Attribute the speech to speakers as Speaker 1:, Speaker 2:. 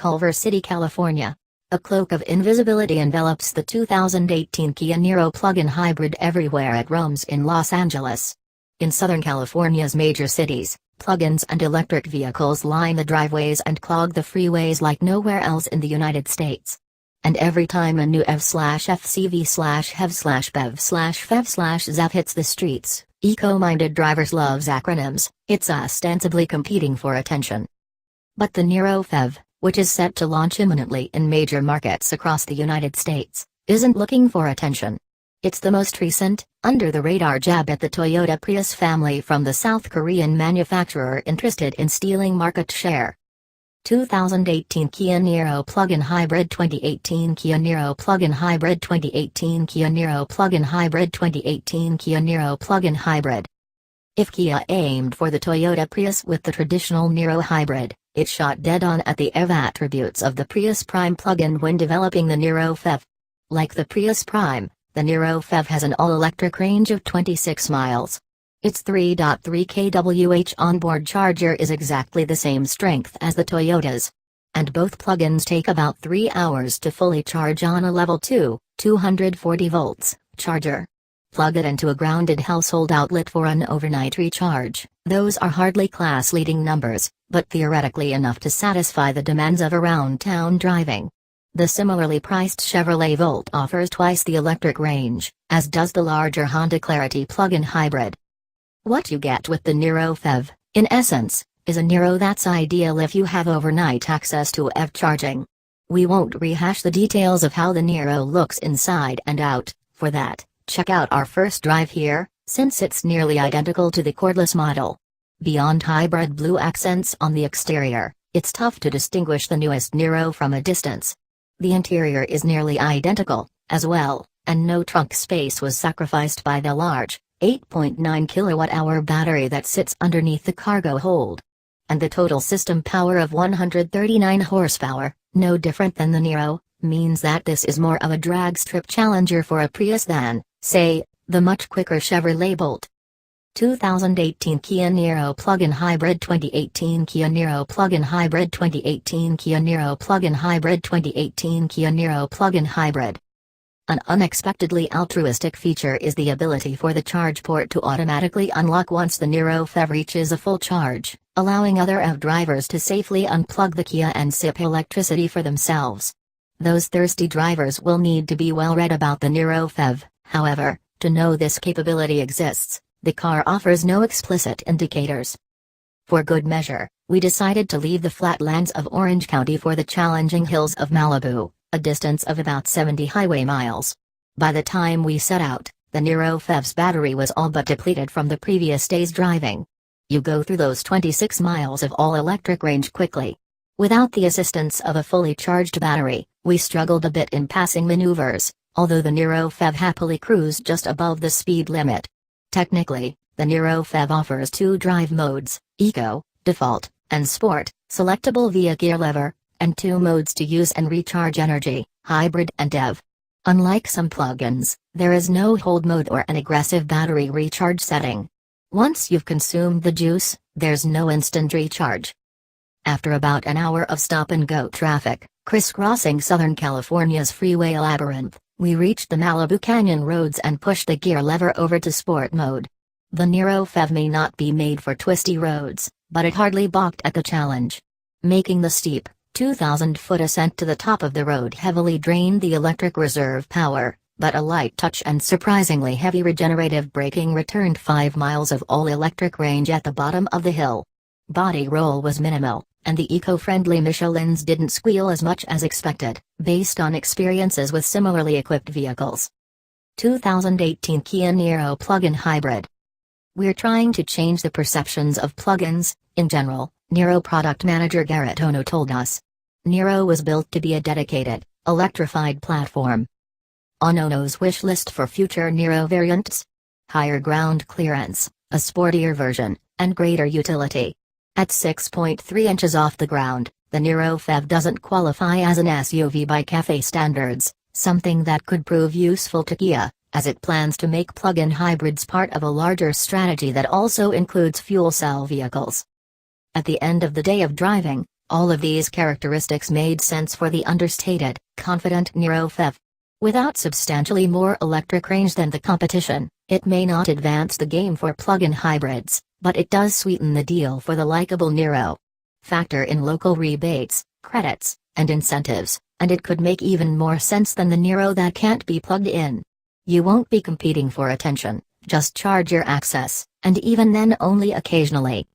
Speaker 1: Culver City, California. A cloak of invisibility envelops the 2018 Kia Niro plug-in hybrid everywhere it roams in Los Angeles. In Southern California's major cities, plug-ins and electric vehicles line the driveways and clog the freeways like nowhere else in the United States. And every time a new EV/FCV/HEV/BEV/FEV/ZEV hits the streets, eco-minded drivers loves acronyms, it's ostensibly competing for attention. But the Niro PHEV, which is set to launch imminently in major markets across the United States, isn't looking for attention. It's the most recent, under-the-radar jab at the Toyota Prius family from the South Korean manufacturer interested in stealing market share. 2018 Kia Niro plug-in hybrid 2018 Kia Niro plug-in hybrid 2018 Kia Niro plug-in hybrid 2018 Kia Niro plug-in hybrid. If Kia aimed for the Toyota Prius with the traditional Niro hybrid, it shot dead on at the EV attributes of the Prius Prime plug-in when developing the Niro PHEV. Like the Prius Prime, the Niro PHEV has an all-electric range of 26 miles. Its 3.3 kWh onboard charger is exactly the same strength as the Toyota's. And both plug-ins take about 3 hours to fully charge on a level 2, 240 volts, charger. Plug it into a grounded household outlet for an overnight recharge. Those are hardly class-leading numbers, but theoretically enough to satisfy the demands of around-town driving. The similarly priced Chevrolet Volt offers twice the electric range, as does the larger Honda Clarity plug-in hybrid. What you get with the Niro PHEV, in essence, is a Niro that's ideal if you have overnight access to EV charging. We won't rehash the details of how the Niro looks inside and out. For that, check out our first drive here, since it's nearly identical to the cordless model. Beyond hybrid blue accents on the exterior, it's tough to distinguish the newest Niro from a distance. The interior is nearly identical, as well, and no trunk space was sacrificed by the large, 8.9 kilowatt-hour battery that sits underneath the cargo hold. And the total system power of 139 horsepower, no different than the Niro, means that this is more of a drag strip challenger for a Prius than, say, the much quicker Chevrolet Bolt. 2018 Kia Niro plug-in hybrid 2018 Kia Niro plug-in hybrid 2018 Kia Niro plug-in hybrid 2018 Kia Niro plug-in hybrid. An unexpectedly altruistic feature is the ability for the charge port to automatically unlock once the Niro PHEV reaches a full charge, allowing other EV drivers to safely unplug the Kia and sip electricity for themselves. Those thirsty drivers will need to be well read about the Niro PHEV, however, to know this capability exists. The car offers no explicit indicators. For good measure, we decided to leave the flatlands of Orange County for the challenging hills of Malibu, a distance of about 70 highway miles. By the time we set out, the Niro PHEV's battery was all but depleted from the previous day's driving. You go through those 26 miles of all-electric range quickly. Without the assistance of a fully charged battery, we struggled a bit in passing maneuvers, although the Niro PHEV happily cruised just above the speed limit. Technically, the Niro PHEV offers 2 drive modes, Eco, Default, and Sport, selectable via gear lever, and 2 modes to use and recharge energy, Hybrid and EV. Unlike some plug-ins, there is no hold mode or an aggressive battery recharge setting. Once you've consumed the juice, there's no instant recharge. After about an hour of stop-and-go traffic, crisscrossing Southern California's freeway labyrinth, we reached the Malibu Canyon roads and pushed the gear lever over to sport mode. The Niro PHEV may not be made for twisty roads, but it hardly balked at the challenge. Making the steep, 2,000-foot ascent to the top of the road heavily drained the electric reserve power, but a light touch and surprisingly heavy regenerative braking returned 5 miles of all-electric range at the bottom of the hill. Body roll was minimal, and the eco-friendly Michelins didn't squeal as much as expected, based on experiences with similarly equipped vehicles. 2018 Kia Niro plug-in hybrid. We're trying to change the perceptions of plug-ins, in general, Niro product manager Garrett Ono told us. Niro was built to be a dedicated, electrified platform. On Ono's wish list for future Niro variants: higher ground clearance, a sportier version, and greater utility. At 6.3 inches off the ground, the Niro PHEV doesn't qualify as an SUV by CAFE standards, something that could prove useful to Kia, as it plans to make plug-in hybrids part of a larger strategy that also includes fuel cell vehicles. At the end of the day of driving, All of these characteristics made sense for the understated, confident Niro PHEV. Without substantially more electric range than the competition, it may not advance the game for plug-in hybrids, but it does sweeten the deal for the likable Niro. Factor in local rebates, credits, and incentives, and it could make even more sense than the Niro that can't be plugged in. You won't be competing for attention, just charge your access, and even then only occasionally.